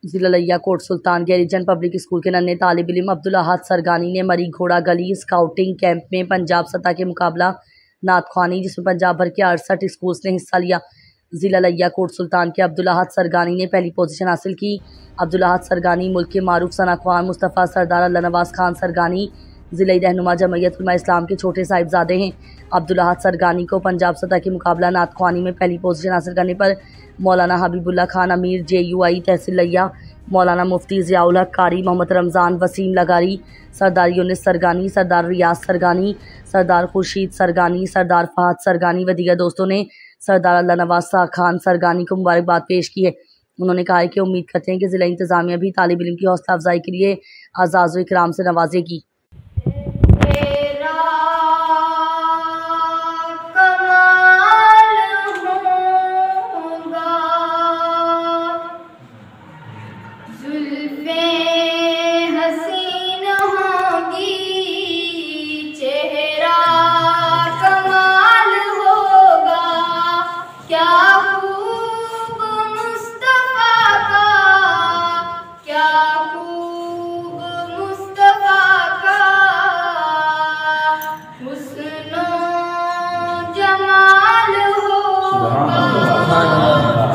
जिला लिया कोट सुल्तान के हरिजन पब्लिक स्कूल के नन्हे तालिब इल्म अब्दुल अहद सरगानी ने मरी घोड़ा गली स्काउटिंग कैंप में पंजाब सतह के मुकाबला नातख्वानी जिसमें पंजाब भर के 68 स्कूल्स ने हिस्सा लिया। जिला लिया कोट सुल्तान के अब्दुल अहद सरगानी ने पहली पोजीशन हासिल की। अब्दुल अहद सरगानी मुल्क के मारूफ सनाख्वान मुस्तफ़ा सरदार अल्लाह नवाज खान सरगानी ज़िले रहनुमा जमयत उलमा इस्लाम के छोटे साहिबजादे हैं। अब्दुल अहद सरगानी को पंजाब सतह के मुकाबला नातख्वानी में पहली पोजीशन हासिल करने पर मौलाना हबीबुल्ला खान अमीर JUI तहसील लिया, मौलाना मुफ्ती ज़ियाउल हक कारी, मोहम्मद रमज़ान वसीम लगारी, सरदार यूनिस सरगानी, सरदार रियाज सरगानी, सरदार खुर्शीद सरगानी, सरदार फहद सरगानी व दीगर दोस्तों ने सरदार अल्लाह नवाज खान सरगानी को मुबारकबाद पेश की है। उन्होंने कहा है कि उम्मीद करते हैं कि ज़िला इंतज़ामिया भी तालिब इल्म की हौसला अफजाई के लिए आज़ाज़ व इकराम से नवाजेगी।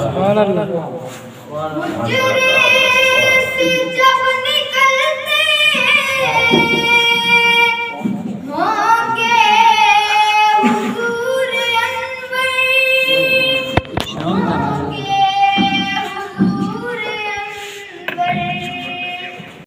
सुभान अल्लाह।